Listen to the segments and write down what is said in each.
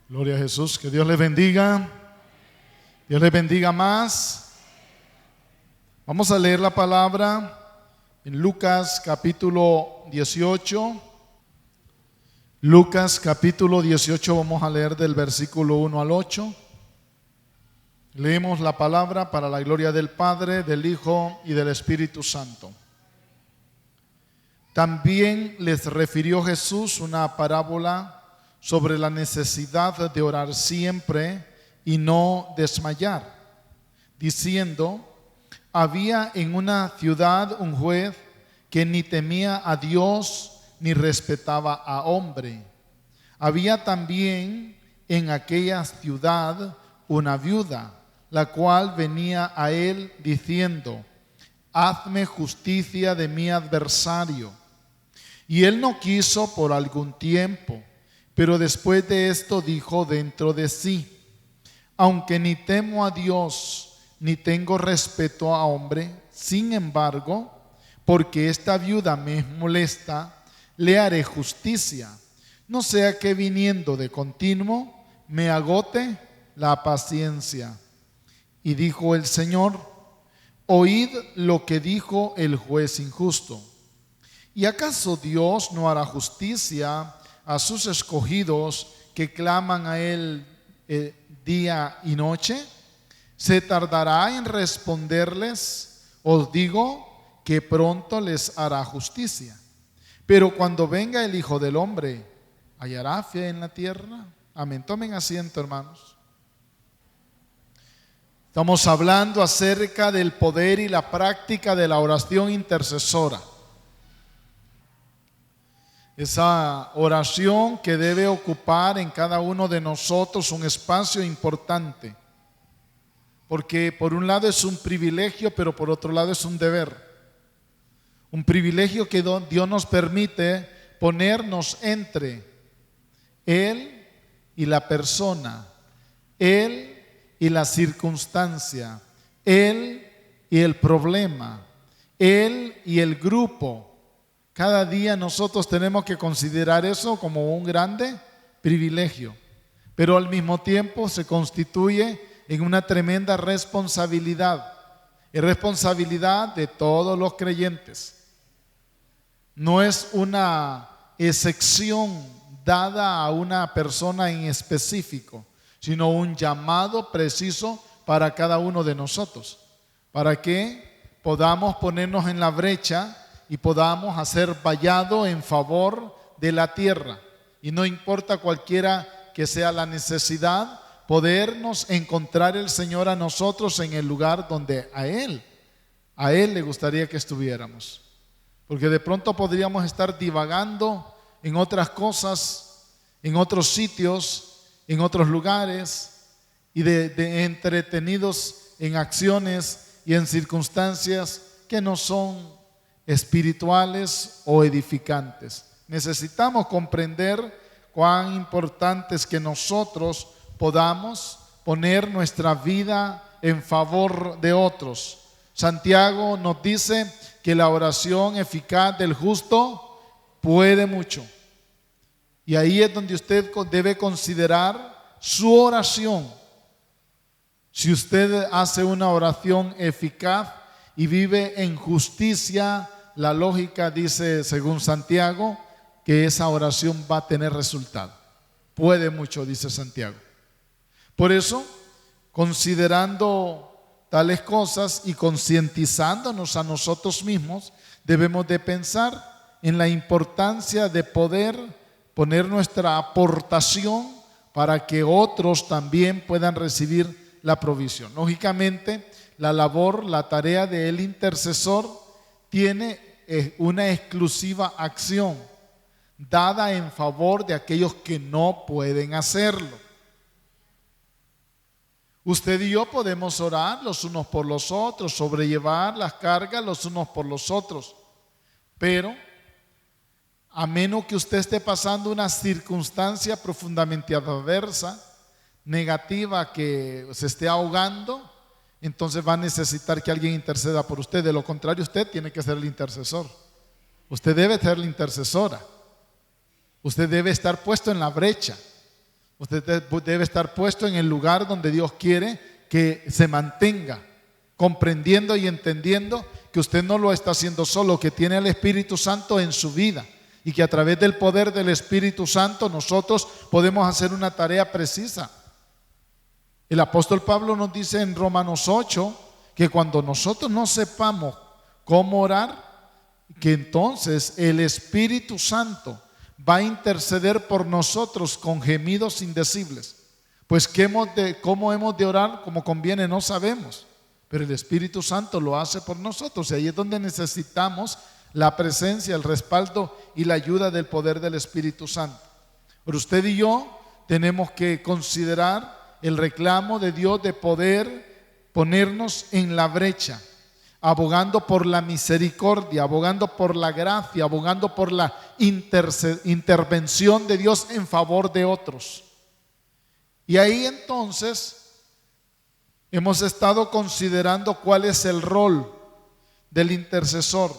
Gloria a Jesús, que Dios les bendiga. Dios les bendiga más. Vamos a leer la palabra en Lucas capítulo 18. Lucas capítulo 18, vamos a leer del versículo 1 al 8. Leemos la palabra para la gloria del Padre, del Hijo y del Espíritu Santo. También les refirió Jesús una parábola sobre la necesidad de orar siempre y no desmayar, diciendo: había en una ciudad un juez que ni temía a Dios ni respetaba a hombre. Había también en aquella ciudad una viuda, la cual venía a él diciendo: hazme justicia de mi adversario. Y él no quiso por algún tiempo, pero después de esto dijo dentro de sí: aunque ni temo a Dios ni tengo respeto a hombre, sin embargo, porque esta viuda me molesta, le haré justicia, no sea que viniendo de continuo me agote la paciencia. Y dijo el Señor: oíd lo que dijo el juez injusto. ¿Y acaso Dios no hará justicia a sus escogidos que claman a él día y noche? ¿Se tardará en responderles? Os digo que pronto les hará justicia. Pero cuando venga el Hijo del Hombre, ¿hallará fe en la tierra? Amén. Tomen asiento, hermanos. Estamos hablando acerca del poder y la práctica de la oración intercesora. Esa oración que debe ocupar en cada uno de nosotros un espacio importante, porque por un lado es un privilegio, pero por otro lado es un deber. Un privilegio que Dios nos permite ponernos entre Él y la persona, Él y la circunstancia, Él y el problema, Él y el grupo. Cada día nosotros tenemos que considerar eso como un grande privilegio, pero al mismo tiempo se constituye en una tremenda responsabilidad, y responsabilidad de todos los creyentes. No es una excepción dada a una persona en específico, sino un llamado preciso para cada uno de nosotros, para que podamos ponernos en la brecha y podamos hacer vallado en favor de la tierra. Y no importa cualquiera que sea la necesidad, podernos encontrar el Señor a nosotros en el lugar donde a Él le gustaría que estuviéramos. Porque de pronto podríamos estar divagando en otras cosas, en otros sitios, en otros lugares, y de entretenidos en acciones y en circunstancias que no son espirituales o edificantes. Necesitamos comprender cuán importante es que nosotros podamos poner nuestra vida en favor de otros. Santiago nos dice que la oración eficaz del justo puede mucho. Y ahí es donde usted debe considerar su oración. Si usted hace una oración eficaz y vive en justicia, la lógica dice, según Santiago, que esa oración va a tener resultado. Puede mucho, dice Santiago. Por eso, considerando tales cosas y concientizándonos a nosotros mismos, debemos de pensar en la importancia de poder poner nuestra aportación para que otros también puedan recibir la provisión. Lógicamente, la labor, la tarea del intercesor tiene una exclusiva acción dada en favor de aquellos que no pueden hacerlo. Usted y yo podemos orar los unos por los otros, sobrellevar las cargas los unos por los otros, pero a menos que usted esté pasando una circunstancia profundamente adversa, negativa, que se esté ahogando, entonces va a necesitar que alguien interceda por usted. De lo contrario, usted tiene que ser el intercesor. Usted debe ser la intercesora. Usted debe estar puesto en la brecha. Usted debe estar puesto en el lugar donde Dios quiere que se mantenga, comprendiendo y entendiendo que usted no lo está haciendo solo, que tiene al Espíritu Santo en su vida y que a través del poder del Espíritu Santo nosotros podemos hacer una tarea precisa. El apóstol Pablo nos dice en Romanos 8 que cuando nosotros no sepamos cómo orar, que entonces el Espíritu Santo va a interceder por nosotros con gemidos indecibles. Pues cómo hemos de orar como conviene no sabemos, pero el Espíritu Santo lo hace por nosotros. Y ahí es donde necesitamos la presencia, el respaldo y la ayuda del poder del Espíritu Santo. Pero usted y yo tenemos que considerar el reclamo de Dios de poder ponernos en la brecha, abogando por la misericordia, abogando por la gracia, abogando por la intervención de Dios en favor de otros. Y ahí entonces hemos estado considerando cuál es el rol del intercesor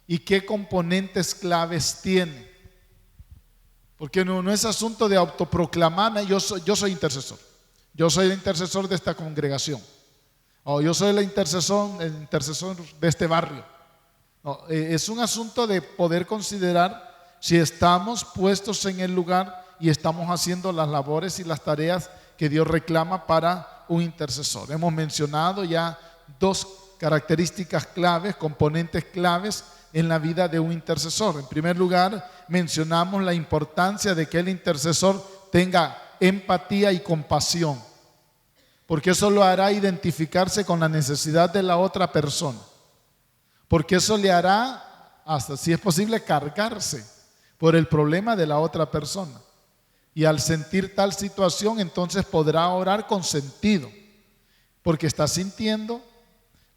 y qué componentes claves tiene. Porque no es asunto de autoproclamar, yo soy intercesor. Yo soy el intercesor de esta congregación. O yo soy el intercesor de este barrio. No, es un asunto de poder considerar si estamos puestos en el lugar y estamos haciendo las labores y las tareas que Dios reclama para un intercesor. Hemos mencionado ya dos características claves, componentes claves en la vida de un intercesor. En primer lugar, mencionamos la importancia de que el intercesor tenga empatía y compasión, porque eso lo hará identificarse con la necesidad de la otra persona, porque eso le hará, hasta si es posible, cargarse por el problema de la otra persona. Y al sentir tal situación, entonces podrá orar con sentido, porque está sintiendo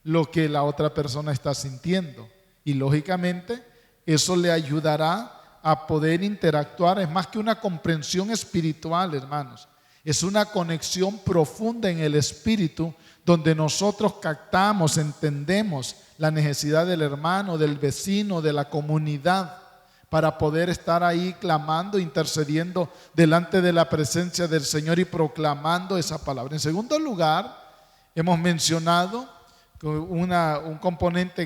lo que la otra persona está sintiendo. Y lógicamente eso le ayudará a poder interactuar. Es más que una comprensión espiritual, hermanos. Es una conexión profunda en el espíritu, donde nosotros captamos, entendemos la necesidad del hermano, del vecino, de la comunidad, para poder estar ahí clamando, intercediendo delante de la presencia del Señor y proclamando esa palabra. En segundo lugar, hemos mencionado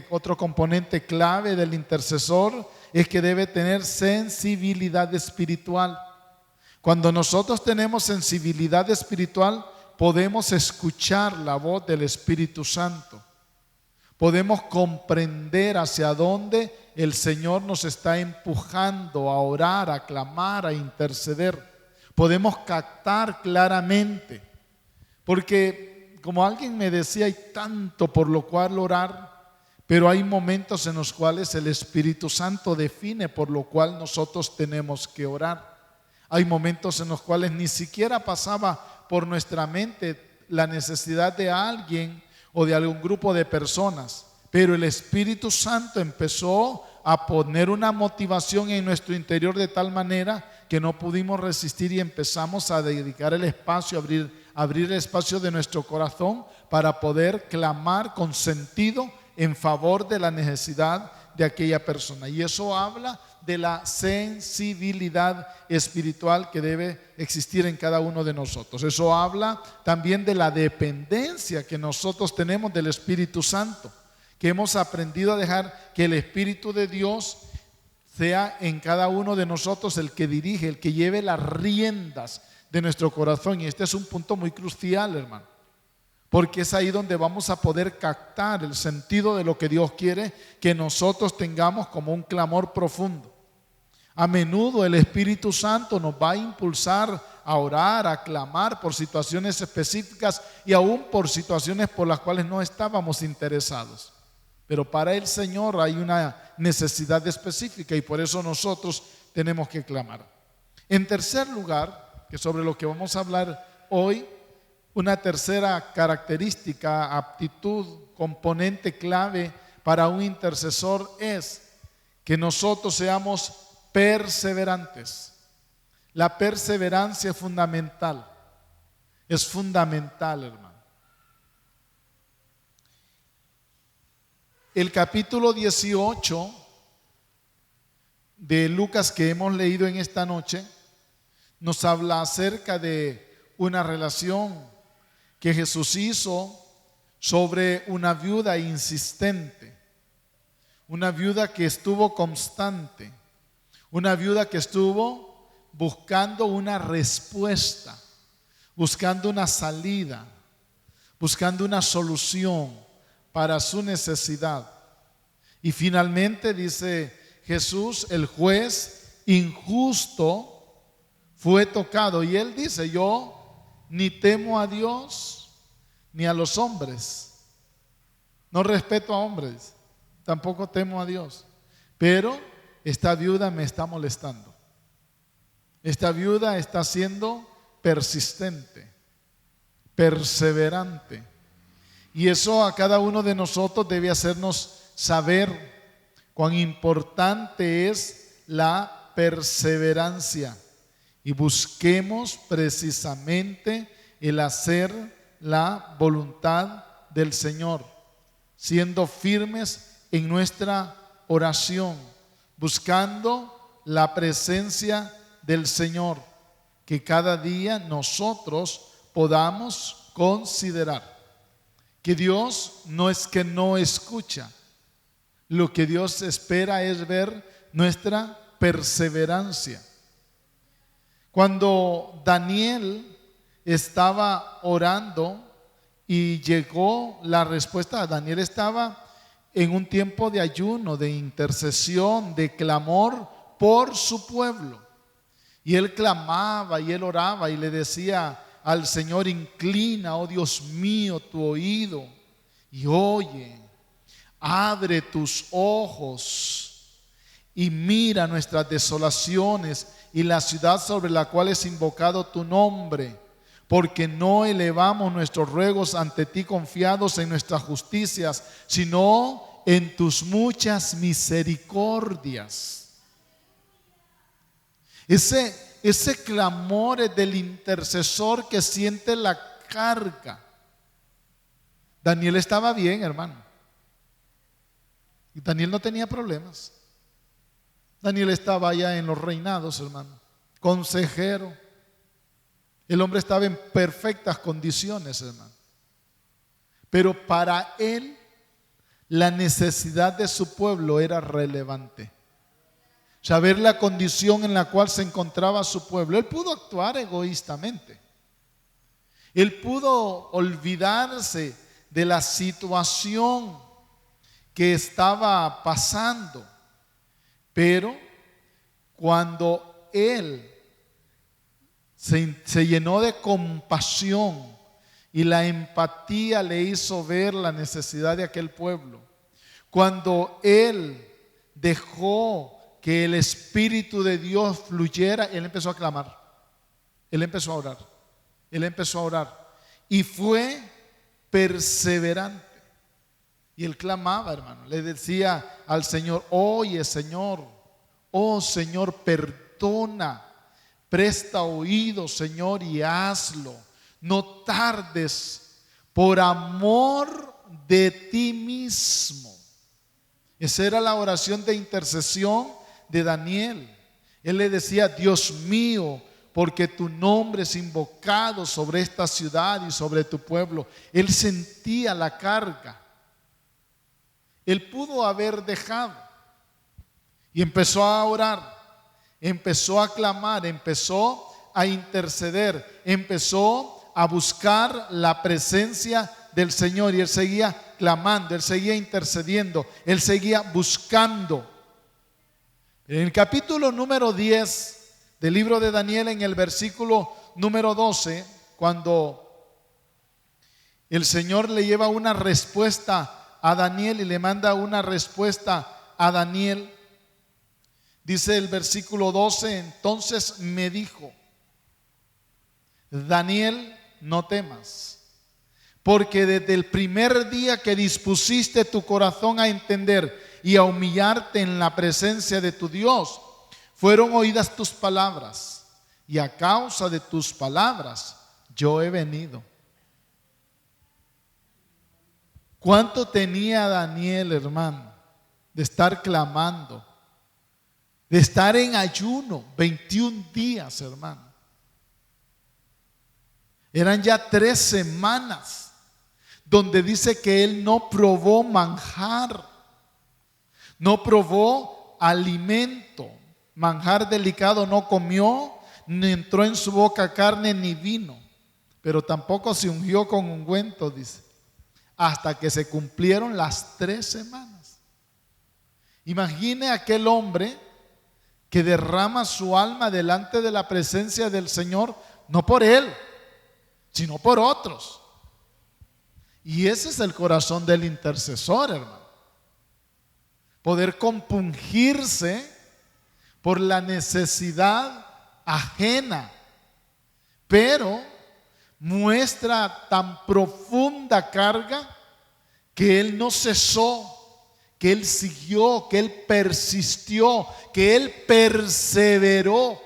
otro componente clave del intercesor es que debe tener sensibilidad espiritual. Cuando nosotros tenemos sensibilidad espiritual, podemos escuchar la voz del Espíritu Santo. Podemos comprender hacia dónde el Señor nos está empujando a orar, a clamar, a interceder. Podemos captar claramente, porque como alguien me decía, hay tanto por lo cual orar, pero hay momentos en los cuales el Espíritu Santo define por lo cual nosotros tenemos que orar. Hay momentos en los cuales ni siquiera pasaba por nuestra mente la necesidad de alguien o de algún grupo de personas, pero el Espíritu Santo empezó a poner una motivación en nuestro interior de tal manera que no pudimos resistir y empezamos a dedicar el espacio, abrir el espacio de nuestro corazón para poder clamar con sentido en favor de la necesidad de aquella persona. Y eso habla de la sensibilidad espiritual que debe existir en cada uno de nosotros. Eso habla también de la dependencia que nosotros tenemos del Espíritu Santo, que hemos aprendido a dejar que el Espíritu de Dios sea en cada uno de nosotros el que dirige, el que lleve las riendas de nuestro corazón. Y este es un punto muy crucial, hermano, porque es ahí donde vamos a poder captar el sentido de lo que Dios quiere que nosotros tengamos como un clamor profundo. A menudo el Espíritu Santo nos va a impulsar a orar, a clamar por situaciones específicas y aún por situaciones por las cuales no estábamos interesados. Pero para el Señor hay una necesidad específica y por eso nosotros tenemos que clamar. En tercer lugar, que sobre lo que vamos a hablar hoy, una tercera característica, aptitud, componente clave para un intercesor es que nosotros seamos perseverantes. La perseverancia es fundamental. Es fundamental, hermano. El capítulo 18 de Lucas que hemos leído en esta noche nos habla acerca de una relación que Jesús hizo sobre una viuda insistente, una viuda que estuvo constante, una viuda que estuvo buscando una respuesta, buscando una salida, buscando una solución para su necesidad. Y finalmente dice Jesús, el juez injusto fue tocado. Y él dice, yo ni temo a Dios ni a los hombres. No respeto a hombres, tampoco temo a Dios. Pero esta viuda me está molestando. Esta viuda está siendo persistente, perseverante. Y eso a cada uno de nosotros debe hacernos saber cuán importante es la perseverancia. Y busquemos precisamente el hacer la voluntad del Señor, siendo firmes en nuestra oración, buscando la presencia del Señor, que cada día nosotros podamos considerar que Dios no es que no escucha, lo que Dios espera es ver nuestra perseverancia. Cuando Daniel estaba orando y llegó la respuesta, Daniel estaba en un tiempo de ayuno, de intercesión, de clamor por su pueblo. Y él clamaba y él oraba y le decía al Señor, inclina, oh Dios mío, tu oído y oye, abre tus ojos y mira nuestras desolaciones y la ciudad sobre la cual es invocado tu nombre, porque no elevamos nuestros ruegos ante ti confiados en nuestras justicias, sino en tus muchas misericordias. Ese clamor es del intercesor que siente la carga. Daniel estaba bien, hermano. Y Daniel no tenía problemas. Daniel estaba allá en los reinados, hermano, consejero. El hombre estaba en perfectas condiciones, hermano. Pero para él, la necesidad de su pueblo era relevante. Saber la condición en la cual se encontraba su pueblo. Él pudo actuar egoístamente. Él pudo olvidarse de la situación que estaba pasando. Pero cuando él se llenó de compasión y la empatía le hizo ver la necesidad de aquel pueblo, cuando él dejó que el Espíritu de Dios fluyera, él empezó a clamar, él empezó a orar, él empezó a orar y fue perseverante. Y él clamaba, hermano, le decía al Señor, oye Señor, oh Señor, perdona, presta oído Señor y hazlo, no tardes por amor de ti mismo. Esa era la oración de intercesión de Daniel. Él le decía, Dios mío, porque tu nombre es invocado sobre esta ciudad y sobre tu pueblo. Él sentía la carga. Él pudo haber dejado y empezó a orar, empezó a clamar, empezó a interceder, empezó a buscar la presencia del Señor y él seguía clamando, él seguía intercediendo, él seguía buscando. En el capítulo número 10 del libro de Daniel, en el versículo número 12, cuando el Señor le lleva una respuesta a Daniel y le manda una respuesta a Daniel, dice el versículo 12, entonces me dijo, Daniel, no temas, porque desde el primer día que dispusiste tu corazón a entender y a humillarte en la presencia de tu Dios, fueron oídas tus palabras, y a causa de tus palabras yo he venido. ¿Cuánto tenía Daniel, hermano, de estar clamando, de estar en ayuno 21 días, hermano? Eran ya 3 semanas donde dice que él no probó manjar, no probó alimento, manjar delicado no comió, ni entró en su boca carne ni vino, pero tampoco se ungió con ungüento, dice, hasta que se cumplieron las 3 semanas. Imagine aquel hombre que derrama su alma delante de la presencia del Señor, no por él, sino por otros. Y ese es el corazón del intercesor, hermano. Poder compungirse por la necesidad ajena, pero muestra tan profunda carga que él no cesó, que él siguió, que él persistió, que él perseveró.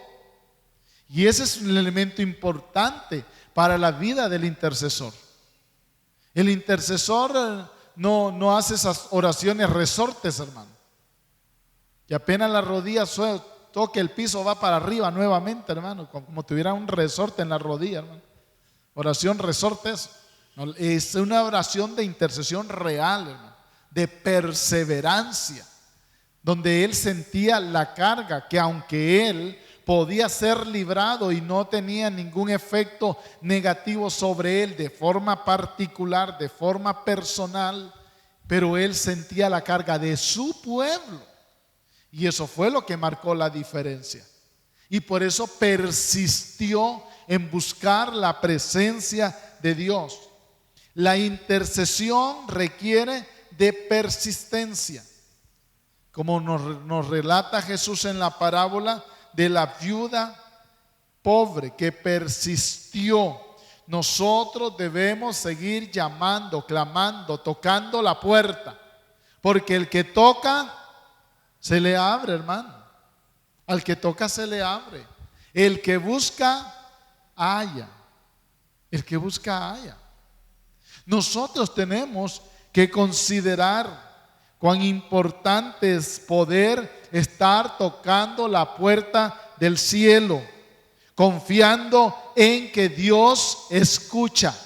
Y ese es un elemento importante para la vida del intercesor. El intercesor no hace esas oraciones resortes, hermano. Y apenas la rodilla toque el piso, va para arriba nuevamente, hermano, como tuviera un resorte en la rodilla, hermano. Oración resortes. Es una oración de intercesión real, hermano, de perseverancia, donde él sentía la carga, que aunque él podía ser librado y no tenía ningún efecto negativo sobre él de forma particular, de forma personal, pero él sentía la carga de su pueblo, y eso fue lo que marcó la diferencia. Y por eso persistió en buscar la presencia de Dios. La intercesión requiere de persistencia, como nos relata Jesús en la parábola de la viuda pobre que persistió. Nosotros debemos seguir llamando, clamando, tocando la puerta, porque el que toca se le abre, hermano. Al que toca se le abre. El que busca halla. El que busca halla. Nosotros tenemos que considerar cuán importante es poder estar tocando la puerta del cielo, confiando en que Dios escucha.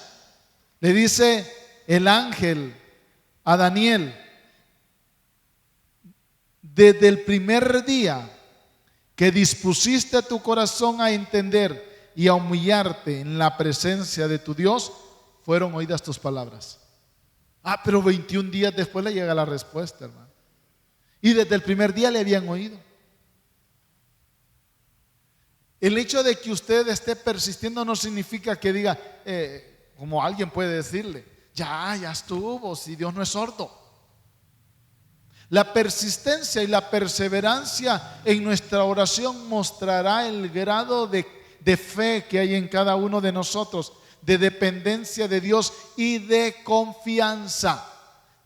Le dice el ángel a Daniel: desde el primer día que dispusiste tu corazón a entender y a humillarte en la presencia de tu Dios, fueron oídas tus palabras. Pero 21 días después le llega la respuesta, hermano. Y desde el primer día le habían oído. El hecho de que usted esté persistiendo no significa que diga, como alguien puede decirle, ya estuvo, si Dios no es sordo. La persistencia y la perseverancia en nuestra oración mostrará el grado de fe que hay en cada uno de nosotros, de dependencia de Dios y de confianza,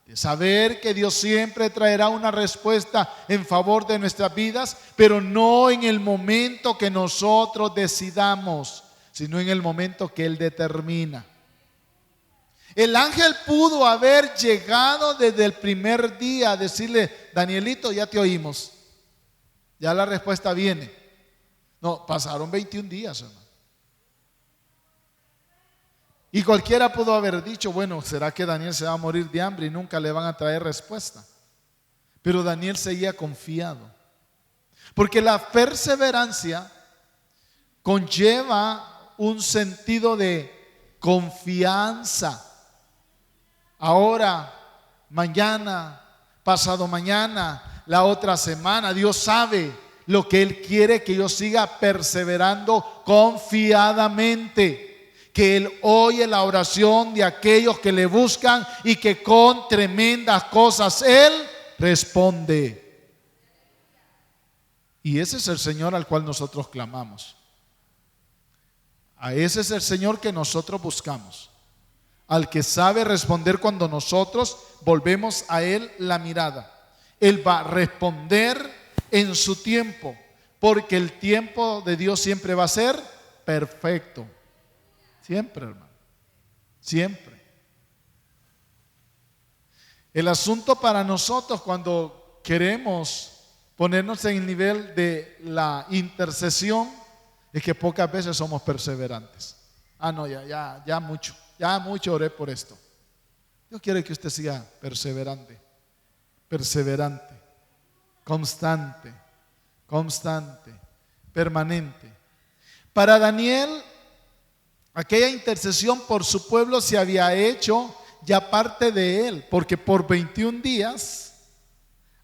de saber que Dios siempre traerá una respuesta en favor de nuestras vidas, pero no en el momento que nosotros decidamos, sino en el momento que Él determina. El ángel pudo haber llegado desde el primer día a decirle: Danielito, ya te oímos, ya la respuesta viene. No, pasaron 21 días, hermano. Y cualquiera pudo haber dicho: bueno, ¿será que Daniel se va a morir de hambre y nunca le van a traer respuesta? Pero Daniel seguía confiado, porque la perseverancia conlleva un sentido de confianza. Ahora, mañana, pasado mañana, la otra semana, Dios sabe lo que Él quiere que yo siga perseverando confiadamente, que Él oye la oración de aquellos que le buscan y que con tremendas cosas Él responde. Y ese es el Señor al cual nosotros clamamos. A ese es el Señor que nosotros buscamos, al que sabe responder cuando nosotros volvemos a Él la mirada. Él va a responder en su tiempo, porque el tiempo de Dios siempre va a ser perfecto. Siempre, hermano, siempre. El asunto para nosotros cuando queremos ponernos en el nivel de la intercesión es que pocas veces somos perseverantes. No, ya mucho oré por esto. Dios quiere que usted siga perseverante, constante, permanente. Para Daniel, aquella intercesión por su pueblo se había hecho ya parte de él, porque por 21 días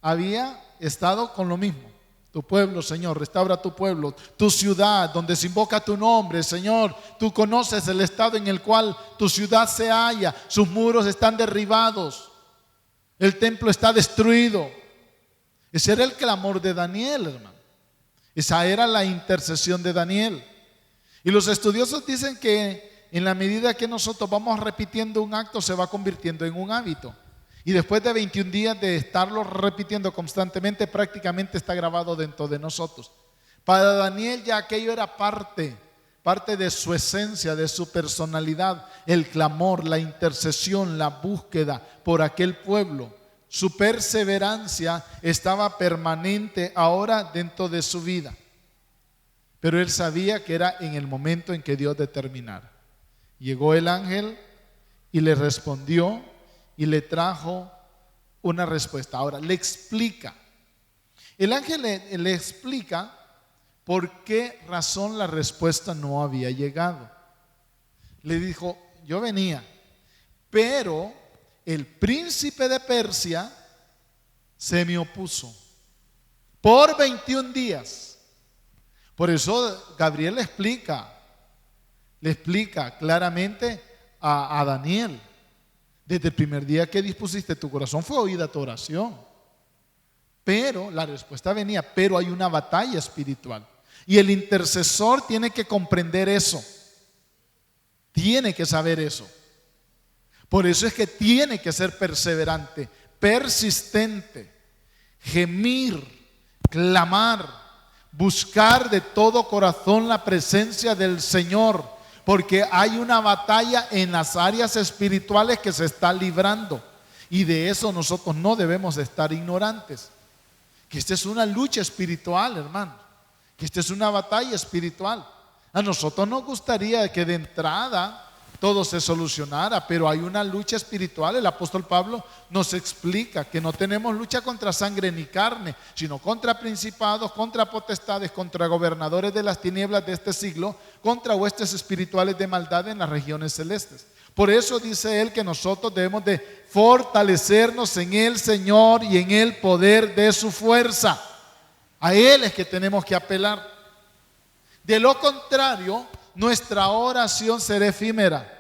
había estado con lo mismo. Tu pueblo, Señor, restaura tu pueblo, tu ciudad donde se invoca tu nombre, Señor. Tú conoces el estado en el cual tu ciudad se halla, sus muros están derribados, el templo está destruido. Ese era el clamor de Daniel, hermano. Esa era la intercesión de Daniel. Y los estudiosos dicen que en la medida que nosotros vamos repitiendo un acto, se va convirtiendo en un hábito. Y después de 21 días de estarlo repitiendo constantemente, prácticamente está grabado dentro de nosotros. Para Daniel ya aquello era parte de su esencia, de su personalidad, el clamor, la intercesión, la búsqueda por aquel pueblo. Su perseverancia estaba permanente ahora dentro de su vida. Pero él sabía que era en el momento en que Dios determinara. Llegó el ángel y le respondió y le trajo una respuesta. Ahora, le explica. El ángel le explica por qué razón la respuesta no había llegado. Le dijo, yo venía, pero el príncipe de Persia se me opuso por 21 días. Por eso Gabriel le explica claramente a Daniel. Desde el primer día que dispusiste tu corazón fue oída tu oración. Pero la respuesta venía, pero hay una batalla espiritual. Y el intercesor tiene que comprender eso. Tiene que saber eso. Por eso es que tiene que ser perseverante, persistente, gemir, clamar, buscar de todo corazón la presencia del Señor. Porque hay una batalla en las áreas espirituales que se está librando. Y de eso nosotros no debemos de estar ignorantes. Que esta es una lucha espiritual, hermano. Que esta es una batalla espiritual. A nosotros nos gustaría que de entrada todo se solucionara, pero hay una lucha espiritual. El apóstol Pablo nos explica que no tenemos lucha contra sangre ni carne, sino contra principados, contra potestades, contra gobernadores de las tinieblas de este siglo, contra huestes espirituales de maldad en las regiones celestes. Por eso dice él que nosotros debemos de fortalecernos en el Señor y en el poder de su fuerza. A Él es que tenemos que apelar. De lo contrario, nuestra oración será efímera,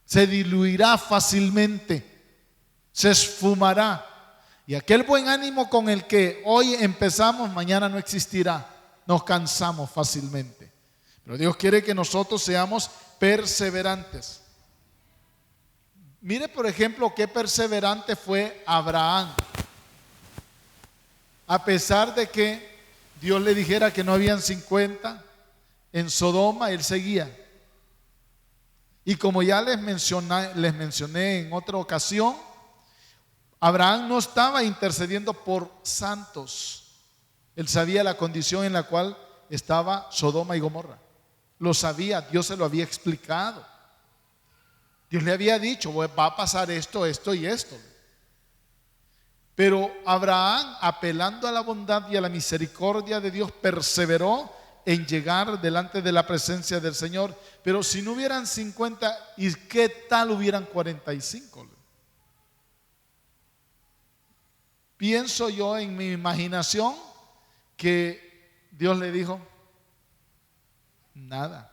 se diluirá fácilmente, se esfumará. Y aquel buen ánimo con el que hoy empezamos, mañana no existirá. Nos cansamos fácilmente. Pero Dios quiere que nosotros seamos perseverantes. Mire, por ejemplo, qué perseverante fue Abraham. A pesar de que Dios le dijera que no habían 50 en Sodoma, él seguía. Y como ya les mencioné en otra ocasión, Abraham no estaba intercediendo por santos. Él sabía la condición en la cual estaba Sodoma y Gomorra. Lo sabía, Dios se lo había explicado. Dios le había dicho, va a pasar esto, esto y esto. Pero Abraham, apelando a la bondad y a la misericordia de Dios, perseveró en llegar delante de la presencia del Señor. Pero si no hubieran 50, ¿y qué tal hubieran 45? Pienso yo en mi imaginación que Dios le dijo, nada.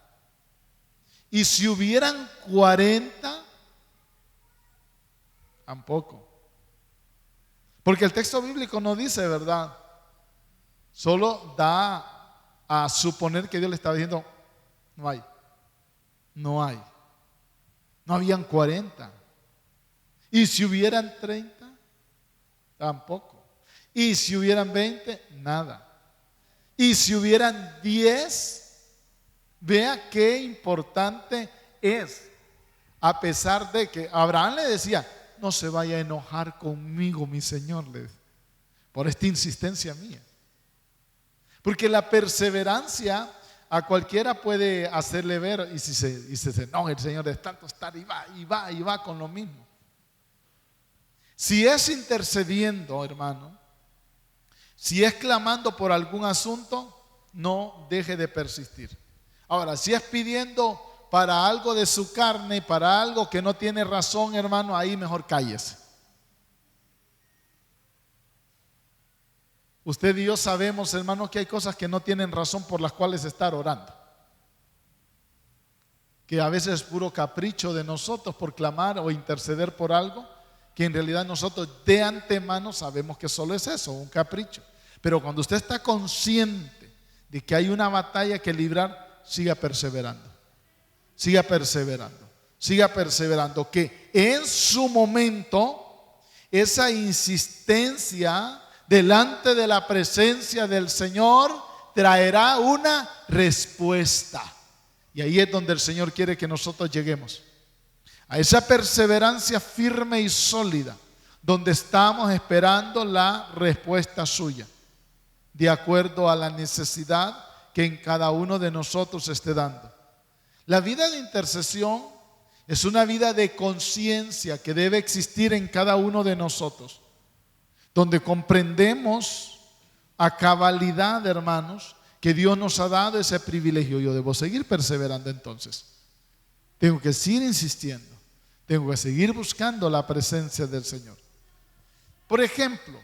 Y si hubieran 40, tampoco. Porque el texto bíblico no dice, ¿verdad? Solo da a suponer que Dios le estaba diciendo, no hay. No habían 40. Y si hubieran 30, tampoco. Y si hubieran 20, nada. Y si hubieran 10, vea qué importante es. A pesar de que Abraham le decía, no se vaya a enojar conmigo, mi Señor, por esta insistencia mía. Porque la perseverancia a cualquiera puede hacerle ver, y si se enoja el Señor de tanto estar y va con lo mismo. Si es intercediendo, hermano, si es clamando por algún asunto, no deje de persistir. Ahora, si es pidiendo para algo de su carne, para algo que no tiene razón, hermano, ahí mejor cállese. Usted y yo sabemos, hermano, que hay cosas que no tienen razón por las cuales estar orando. Que a veces es puro capricho de nosotros por clamar o interceder por algo, que en realidad nosotros de antemano sabemos que solo es eso, un capricho. Pero cuando usted está consciente de que hay una batalla que librar, siga perseverando. Siga perseverando. Siga perseverando. Que en su momento, esa insistencia delante de la presencia del Señor traerá una respuesta. Y ahí es donde el Señor quiere que nosotros lleguemos. A esa perseverancia firme y sólida, donde estamos esperando la respuesta suya, de acuerdo a la necesidad que en cada uno de nosotros esté dando. La vida de intercesión es una vida de conciencia que debe existir en cada uno de nosotros, donde comprendemos a cabalidad, hermanos, que Dios nos ha dado ese privilegio. Yo debo seguir perseverando entonces. Tengo que seguir insistiendo. Tengo que seguir buscando la presencia del Señor. Por ejemplo,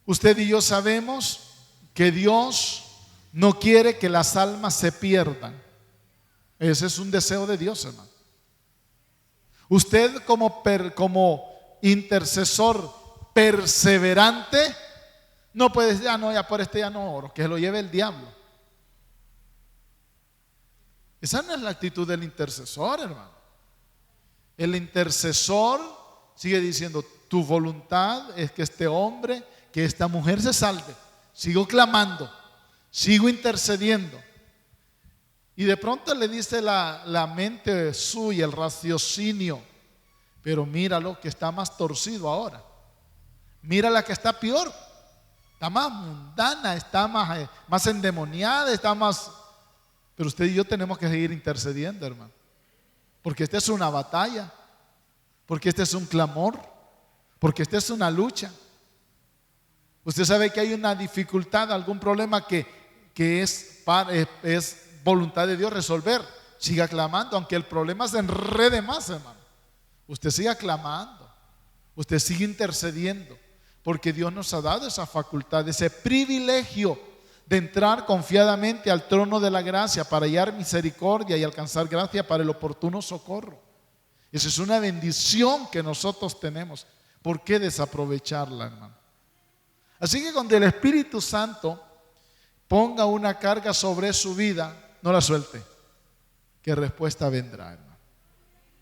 usted y yo sabemos que Dios no quiere que las almas se pierdan. Ese es un deseo de Dios, hermano. Usted como intercesor perseverante no puede decir, ya por este ya no oro, que lo lleve el diablo. Esa no es la actitud del intercesor, hermano. El intercesor sigue diciendo, tu voluntad es que este hombre, que esta mujer se salve. Sigo clamando, sigo intercediendo. Y de pronto le dice la mente suya, el raciocinio, pero míralo que está más torcido ahora. Mira la que está peor. Está más mundana, está más endemoniada, está más... Pero usted y yo tenemos que seguir intercediendo, hermano. Porque esta es una batalla. Porque este es un clamor. Porque esta es una lucha. Usted sabe que hay una dificultad, algún problema que es voluntad de Dios resolver. Siga clamando, aunque el problema se enrede más, hermano. Usted siga clamando. Usted sigue intercediendo. Porque Dios nos ha dado esa facultad, ese privilegio de entrar confiadamente al trono de la gracia para hallar misericordia y alcanzar gracia para el oportuno socorro. Esa es una bendición que nosotros tenemos. ¿Por qué desaprovecharla, hermano? Así que cuando el Espíritu Santo ponga una carga sobre su vida, no la suelte, que respuesta vendrá, hermano.